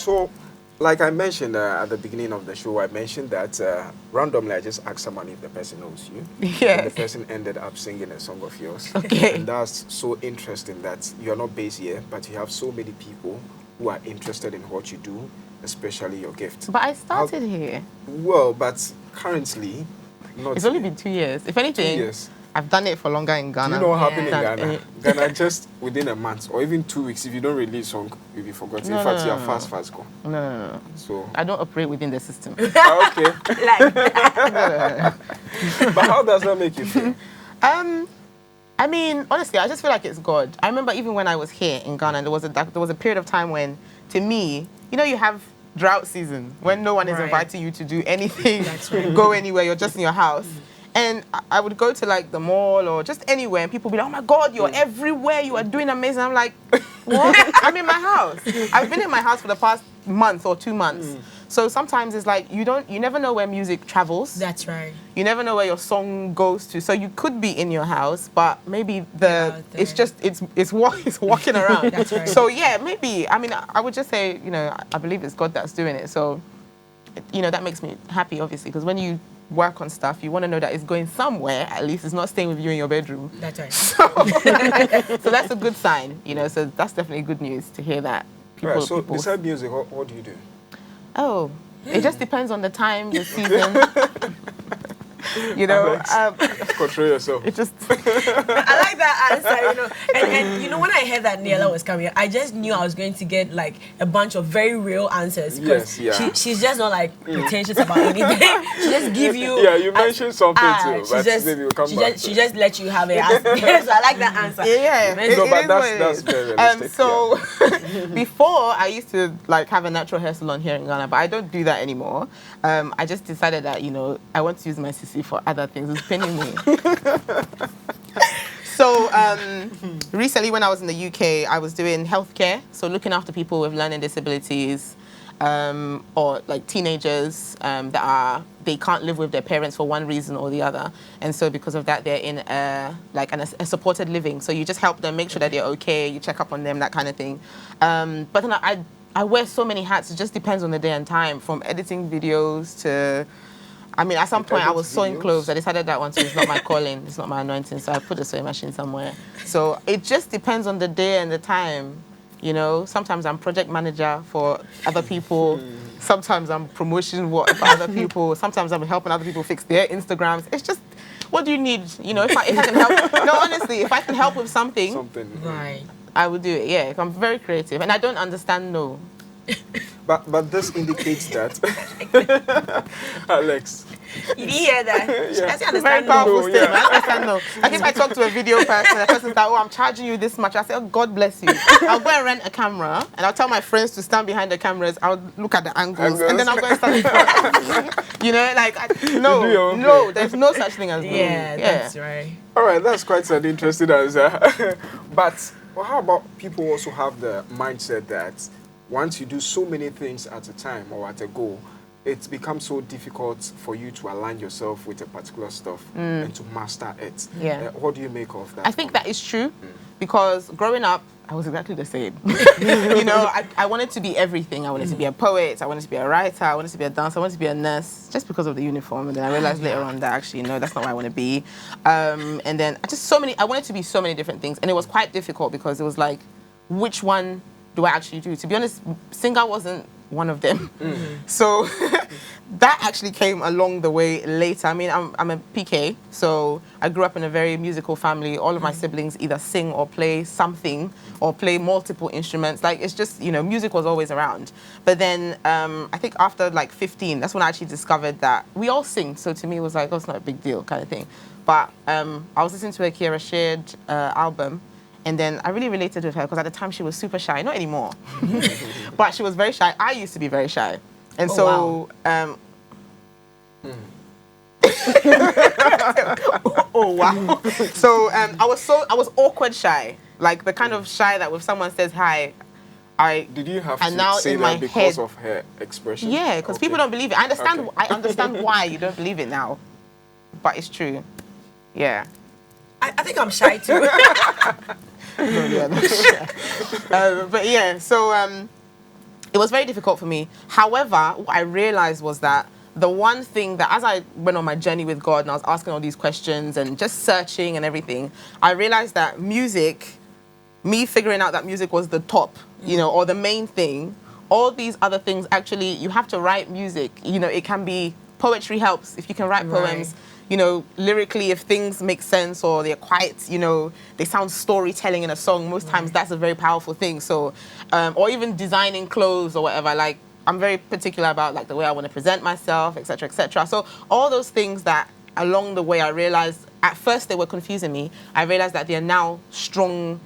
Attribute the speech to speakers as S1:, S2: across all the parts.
S1: So, like I mentioned at the beginning of the show, I mentioned that randomly I just asked someone if the person knows you.
S2: Yeah.
S1: And the person ended up singing a song of yours.
S2: Okay.
S1: And that's so interesting that you're not based here, but you have so many people who are interested in what you do, especially your gift.
S2: But I started here.
S1: Well, but currently, not
S2: It's only
S1: here.
S2: been 2 years. If anything,
S1: 2 years.
S2: I've done it for longer in Ghana.
S1: Do you know what happened in
S2: than
S1: Ghana?
S2: any-
S1: Ghana, just within a month or even 2 weeks, if you don't release song, you'll be forgotten.
S2: No,
S1: in fact,
S2: no,
S1: you're
S2: no,
S1: fast gone.
S2: No.
S1: So,
S2: I don't operate within the system.
S1: okay.
S3: Like,
S1: But how does that make you feel?
S2: I mean, honestly, I just feel like it's God. I remember even when I was here in Ghana, there was a period of time when, to me, you have drought season when no one is
S3: Right.
S2: inviting you to do anything,
S3: That's right.
S2: go anywhere, you're just in your house. And I would go to like the mall or just anywhere, and people would be like, "Oh my God, you're everywhere! You are doing amazing." I'm like, "What? I'm in my house. I've been in my house for the past month or 2 months." So sometimes it's like you never know where music travels.
S3: that's right.
S2: You never know where your song goes to. So you could be in your house, but maybe
S3: out
S2: it's
S3: there.
S2: just it's walking around.
S3: That's right.
S2: So yeah, maybe. I mean, I would just say, I believe it's God that's doing it. So, that makes me happy, obviously, because when you work on stuff, you want to know that it's going somewhere. At least it's not staying with you in your bedroom.
S3: That's right.
S2: So that's a good sign, So that's definitely good news to hear that.
S1: Right, so besides music, what do you do?
S2: Oh, it just depends on the time, the season.
S1: Control yourself.
S2: It just.
S3: I like that answer, And when I heard that Niiella was coming, I just knew I was going to get like a bunch of very real answers because
S1: Yes, yeah.
S3: she's just not like pretentious about anything. She just give you.
S1: Yeah, you mentioned something too, but maybe we'll come back to
S3: She
S1: it.
S3: just let you have it. So I like that answer.
S2: Yeah,
S1: No,
S2: it
S1: but
S2: is what it
S1: that's
S2: is.
S1: very realistic.
S2: So before I used to like have a natural hair salon here in Ghana, but I don't do that anymore. I just decided that I want to use my CC for other things. It's pinning me. So recently, when I was in the UK, I was doing healthcare, so looking after people with learning disabilities, or like teenagers they can't live with their parents for one reason or the other, and so because of that, they're in a supported living. So you just help them, make sure that they're okay, you check up on them, that kind of thing. But then I wear so many hats. It just depends on the day and time, from editing videos to. I mean, at some point, I was sewing clothes. I decided that one too. It's not my calling. It's not my anointing. So I put a sewing machine somewhere. So it just depends on the day and the time. Sometimes I'm project manager for other people. Sometimes I'm promotion work for other people. Sometimes I'm helping other people fix their Instagrams. It's just, what do you need? If I can help. No, honestly, if I can help with something,
S3: Right.
S2: I would do it. Yeah, I'm very creative, and I don't understand no.
S1: But this indicates that Alex.
S3: You didn't hear that? She doesn't
S2: Very
S3: understand.
S2: powerful
S1: No,
S2: statement.
S1: yeah.
S2: I understand no. Like if I talk to a video person, the person's like, "Oh, I'm charging you this much." I say, "Oh, God bless you." I'll go and rent a camera, and I'll tell my friends to stand behind the cameras. I'll look at the angles, and then I'll go and stand in front. No, there's no such thing as no.
S3: Yeah, that's right.
S1: All right, that's quite an interesting answer. But how about people also have the mindset that once you do so many things at a time or at a go, it becomes so difficult for you to align yourself with a particular stuff and to master it.
S2: Yeah.
S1: What do you make of that?
S2: I think that is true because growing up, I was exactly the same. I wanted to be everything. I wanted to be a poet. I wanted to be a writer. I wanted to be a dancer. I wanted to be a nurse just because of the uniform. And then I realized later on that actually, no, that's not what I want to be. And then I wanted to be so many different things. And it was quite difficult because it was like, which one do I actually do? To be honest, singer wasn't one of them. So that actually came along the way later. I mean, I'm a PK, so I grew up in a very musical family. All of my siblings either sing or play something or play multiple instruments. Like, it's just, music was always around. But then I think after like 15, that's when I actually discovered that we all sing. So to me, it was like, oh, it's not a big deal kind of thing. But I was listening to a Aressted album. And then I really related with her because at the time she was super shy. Not anymore. But she was very shy. I used to be very shy. And
S3: Oh,
S2: wow. Oh, wow. So I was awkward shy. Like the kind of shy that if someone says hi,
S1: Did you have
S2: and
S1: to
S2: now
S1: say
S2: in my
S1: that because
S2: head-
S1: of her expression?
S2: yeah, because people don't believe it. I understand why you don't believe it now. But it's true. Yeah.
S3: I think I'm shy too.
S2: But yeah, so it was very difficult for me. However, what I realized was that the one thing that as I went on my journey with God and I was asking all these questions and just searching and everything, I realized that music, me figuring out that music was the top, you know, or the main thing, all these other things, actually, you have to write music. You know, it can be, poetry helps if you can write poems, you know, lyrically, if things make sense or they're quite, you know, they sound storytelling in a song, most times that's a very powerful thing. So, or even designing clothes or whatever, like, I'm very particular about like the way I want to present myself, etc., etc. So all those things that along the way I realized at first they were confusing me. I realized that they're now strong,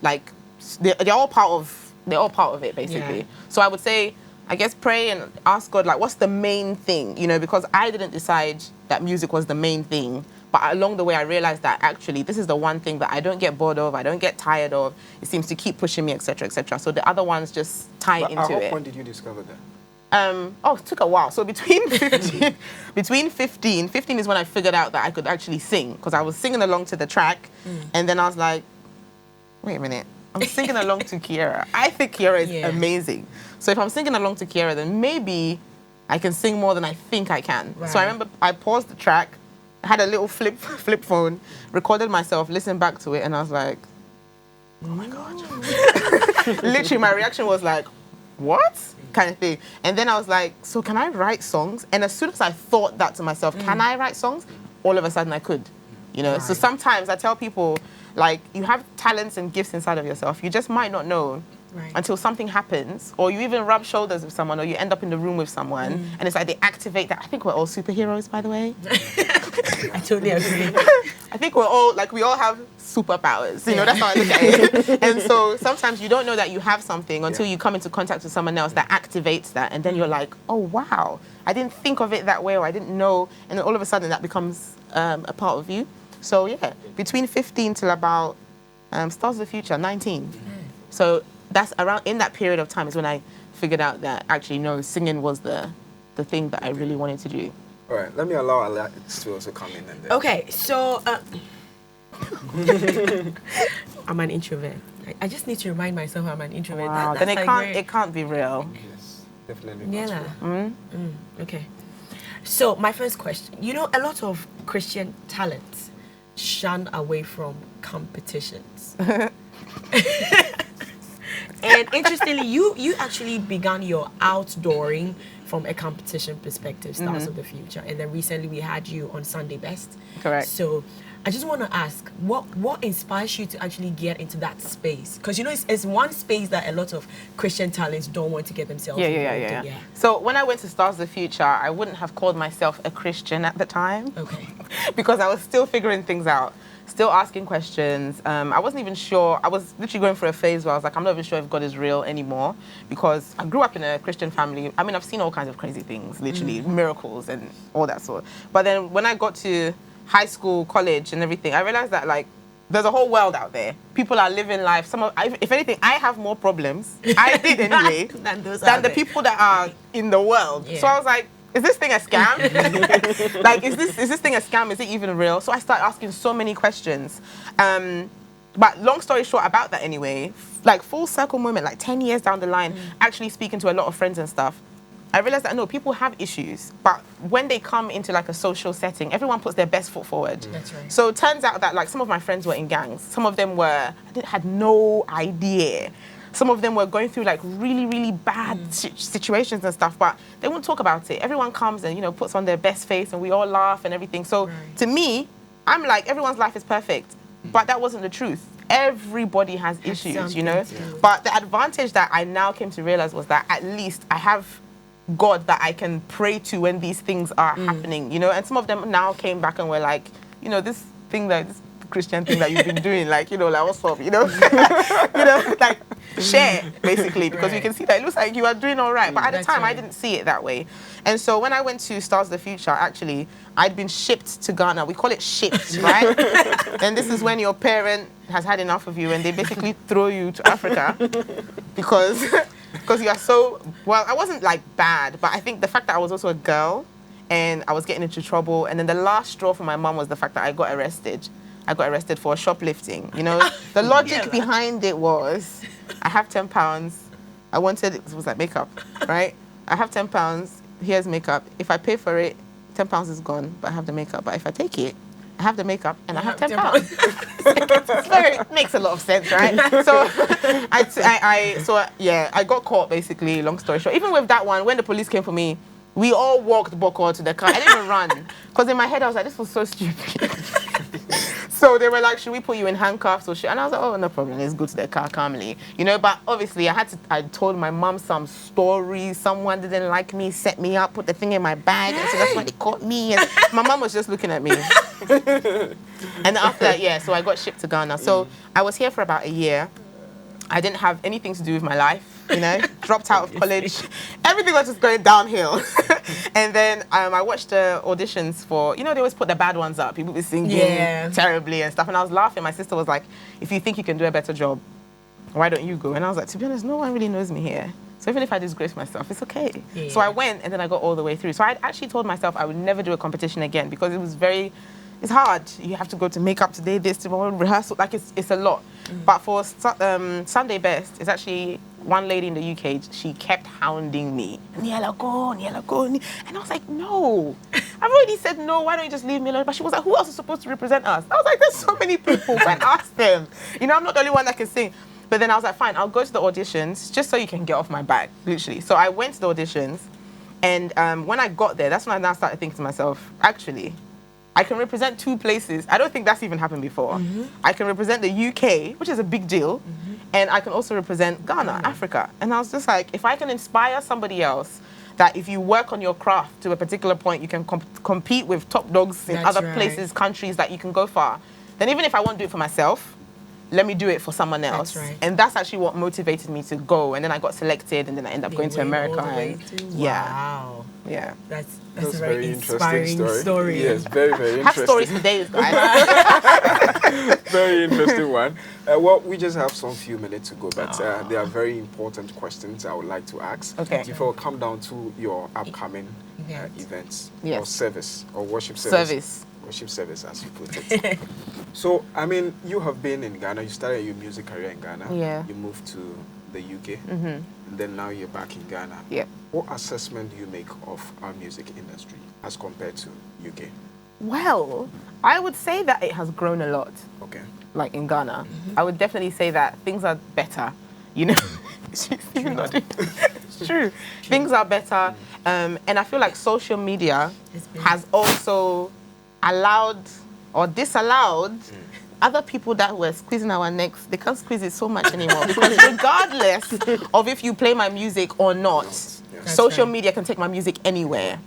S2: like they're all part of it basically. So I would say, I guess, pray and ask God, like, what's the main thing, you know, because I didn't decide that music was the main thing. But along the way, I realized that actually this is the one thing that I don't get bored of, I don't get tired of. It seems to keep pushing me, etc., etc. So the other ones just tie into it.
S1: At what point did you discover that?
S2: It took a while. So between 15 is when I figured out that I could actually sing, because I was singing along to the track, and then I was like, wait a minute, I'm singing along to Kiera. I think Kiera is amazing. So if I'm singing along to Kiera, then maybe I can sing more than I think I can. Right. So I remember I paused the track, had a little flip phone, recorded myself, listened back to it, and I was like, oh my God. Literally, my reaction was like, what? Kind of thing. And then I was like, so can I write songs? And as soon as I thought that to myself, can I write songs? All of a sudden I could, you know? Right. So sometimes I tell people, like, you have talents and gifts inside of yourself. You just might not know until something happens, or you even rub shoulders with someone, or you end up in the room with someone, and it's like they activate that. I think we're all superheroes, by the way.
S3: I totally agree.
S2: I think we're all, like, we all have superpowers. You know, that's how I look at it. And so sometimes you don't know that you have something until you come into contact with someone else that activates that, and then you're like, oh, wow, I didn't think of it that way, or I didn't know, and then all of a sudden that becomes a part of you. So yeah, between 15 till about Stars of the Future, 19. So that's around, in that period of time is when I figured out that actually, no, singing was the thing that I really wanted to do.
S1: All right, let me allow Alex to also come in and then.
S3: Okay, so I'm an introvert. I just need to remind myself I'm an introvert.
S2: Wow, then it can't be real.
S1: Yes, definitely.
S3: Yeah. Okay. So my first question, you know, a lot of Christian talents shun away from competitions. And interestingly, you actually began your outdooring from a competition perspective, Stars of the Future, and then recently we had you on Sunday Best.
S2: Correct.
S3: So I just want to ask, what inspires you to actually get into that space? Because, you know, it's one space that a lot of Christian talents don't want to get themselves involved in.
S2: So when I went to Stars of the Future, I wouldn't have called myself a Christian at the time.
S3: Okay.
S2: Because I was still figuring things out, still asking questions. I wasn't even sure. I was literally going through a phase where I was like, I'm not even sure if God is real anymore, because I grew up in a Christian family. I mean, I've seen all kinds of crazy things, literally, miracles and all that sort. But then when I got to high school, college and everything, I realized that, like, there's a whole world out there. People are living life. If anything, I have more problems, I did anyway, than the people that are in the world. Yeah. So I was like, is this thing a scam? Like, is this thing a scam? Is it even real? So I started asking so many questions. But long story short about that anyway, like full circle moment, like 10 years down the line, actually speaking to a lot of friends and stuff, I realized that, no, people have issues, but when they come into like a social setting, everyone puts their best foot forward.
S3: That's right.
S2: So it turns out that, like, some of my friends were in gangs. Some of them had no idea. Some of them were going through like really, really bad situations and stuff, but they won't talk about it. Everyone comes and, you know, puts on their best face and we all laugh and everything. So to me, I'm like, everyone's life is perfect, but that wasn't the truth. Everybody has issues, you know? But the advantage that I now came to realize was that at least I have God that I can pray to when these things are happening, you know? And some of them now came back and were like, you know, this Christian thing that you've been doing, like, you know, like, what's up, you know? You know, like, share, basically, because you can see that it looks like you are doing all right. But at the time, I didn't see it that way. And so when I went to Stars of the Future, actually, I'd been shipped to Ghana. We call it shipped, right? And this is when your parent has had enough of you and they basically throw you to Africa because you are so, well, I wasn't like bad, but I think the fact that I was also a girl and I was getting into trouble. And then the last straw for my mom was the fact that I got arrested. I got arrested for shoplifting. You know, the logic behind it was, I have £10. I wanted, it was like makeup, right? I have £10, here's makeup. If I pay for it, £10 is gone, but I have the makeup. But if I take it, I have the makeup and I have £10. It makes a lot of sense, right? So I got caught basically, long story short. Even with that one, when the police came for me, we all walked backward to the car. I didn't even run. Because in my head, I was like, this was so stupid. So they were like, should we put you in handcuffs or shit? And I was like, oh, no problem. Let's go to the car calmly. You know, but obviously I told my mom some stories. Someone didn't like me, set me up, put the thing in my bag. And so that's why they caught me. And my mom was just looking at me. And after that, so I got shipped to Ghana. So I was here for about a year. I didn't have anything to do with my life, you know, dropped out of college. Everything was just going downhill. And then I watched the auditions for, you know, they always put the bad ones up. People be singing terribly and stuff. And I was laughing. My sister was like, if you think you can do a better job, why don't you go? And I was like, to be honest, no one really knows me here. So even if I disgrace myself, it's okay. Yeah. So I went and then I got all the way through. So I actually told myself I would never do a competition again because it was it's hard. You have to go to makeup today, this, tomorrow, rehearsal. Like, it's a lot. But for Sunday Best, it's actually one lady in the UK, she kept hounding me. Niiella, go. And I was like, no. I've already said no. Why don't you just leave me alone? But she was like, who else is supposed to represent us? I was like, there's so many people. Go and ask them. You know, I'm not the only one that can sing. But then I was like, fine, I'll go to the auditions just so you can get off my back, literally. So I went to the auditions. And when I got there, that's when I now started thinking to myself, actually, I can represent 2 places. I don't think that's even happened before. I can represent the UK, which is a big deal, and I can also represent Ghana, Africa. And I was just like, if I can inspire somebody else, that if you work on your craft to a particular point, you can compete with top dogs in other places, countries, that you can go far. Then even if I won't do it for myself, let me do it for someone else. That's right. And that's actually what motivated me to go. And then I got selected, and then I ended up going to America.
S3: Wow.
S2: Yeah.
S3: That's a
S1: very
S3: inspiring story.
S1: Yes, very, very interesting.
S2: Have stories for days, guys.
S1: Very interesting one. Well, we just have some few minutes to go, but there are very important questions I would like to ask.
S2: Okay.
S1: Before we come down to your upcoming events or service or worship service, as you put it. So, I mean, you have been in Ghana. You started your music career in Ghana.
S2: Yeah.
S1: You moved to the UK. And then now you're back in Ghana.
S2: Yeah.
S1: What assessment do you make of our music industry as compared to UK?
S2: Well, I would say that it has grown a lot.
S1: Okay.
S2: Like in Ghana. I would definitely say that things are better. You know? It's true. Things are better. And I feel like social media has also allowed or disallowed other people that were squeezing our necks. They can't squeeze it so much anymore because regardless of if you play my music or not, social media can take my music anywhere.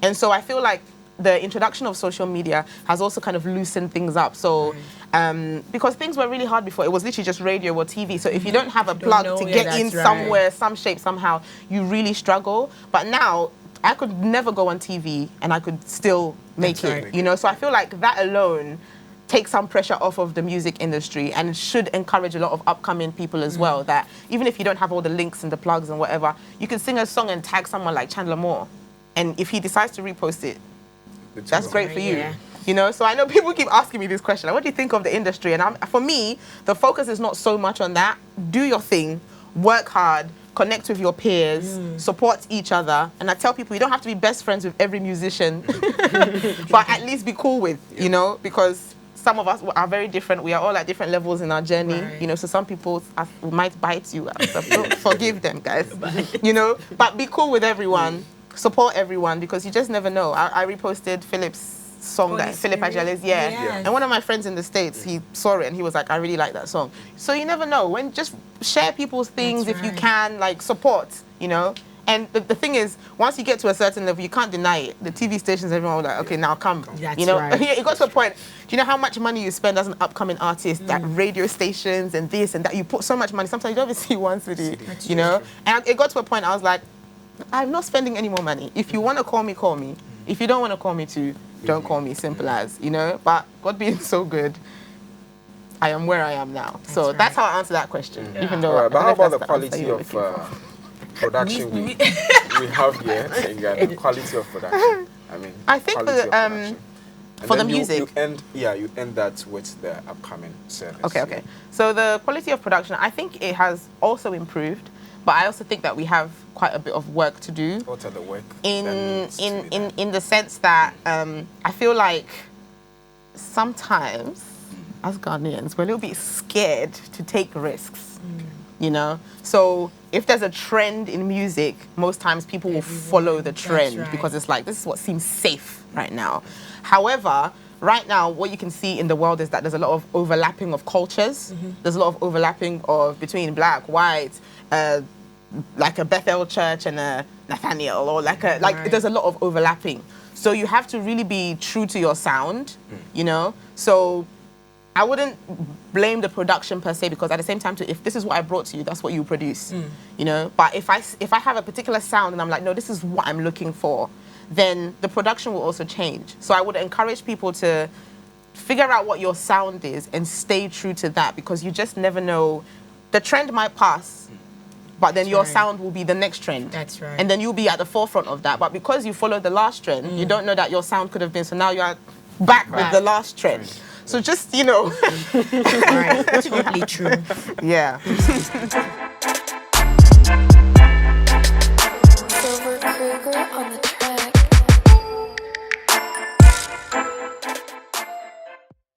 S2: And so I feel like the introduction of social media has also kind of loosened things up. So because things were really hard before, it was literally just radio or TV. So if you don't have a plug to get in somewhere, some shape, somehow, you really struggle. But now I could never go on TV and I could still make it, you know? So I feel like that alone takes some pressure off of the music industry and should encourage a lot of upcoming people as well, that even if you don't have all the links and the plugs and whatever, you can sing a song and tag someone like Chandler Moore. And if he decides to repost it, that's great for you. You know, so I know people keep asking me this question, like, what do you think of the industry? And for me, the focus is not so much on that. Do your thing, work hard, connect with your peers, support each other. And I tell people, you don't have to be best friends with every musician, but at least be cool with, you know, because some of us are very different. We are all at different levels in our journey, you know, so some people might bite you. Forgive them, guys, you know, but be cool with everyone, support everyone, because you just never know. I reposted Philip's song, Philip Ajale's, and one of my friends in the States, he saw it and he was like, I really like that song. So you never know. When just share people's things if you can, like support, you know. And the thing is, once you get to a certain level, you can't deny it. The TV stations, everyone was like, okay, now come. You know, it got to a point. Do you know how much money you spend as an upcoming artist at radio stations and this and that? You put so much money. Sometimes you don't even see one city, you know. And it got to a point I was like, I'm not spending any more money. If you want to call me, call me. If you don't want to call me too, don't call me, simple as, you know. But God being so good, I am where I am now. So that's how I answer that question. Even though
S1: but how about the quality of production we have here in Ghana? The quality of production. I mean,
S2: I think for the music.
S1: You end that with the upcoming service.
S2: Okay. So the quality of production, I think it has also improved. but I also think that we have quite a bit of work to do.
S1: What are the work?
S2: In the sense that I feel like sometimes as Ghanaians we're a little bit scared to take risks, you know. So if there's a trend in music, most times people will follow the trend because it's like this is what seems safe right now. However, right now what you can see in the world is that there's a lot of overlapping of cultures. There's a lot of overlapping of between black, white, like a Bethel church and a Nathaniel, or there's a lot of overlapping. So you have to really be true to your sound, you know. So I wouldn't blame the production per se, because at the same time, too, if this is what I brought to you, that's what you produce, you know. But if I have a particular sound and I'm like, no, this is what I'm looking for, then the production will also change. So I would encourage people to figure out what your sound is and stay true to that, because you just never know. The trend might pass, but then your sound will be the next trend.
S3: That's right.
S2: And then you'll be at the forefront of that. But because you followed the last trend, you don't know that your sound could have been. So now you're back with the last trend. So just, you know.
S3: Right. Totally true.
S2: Yeah.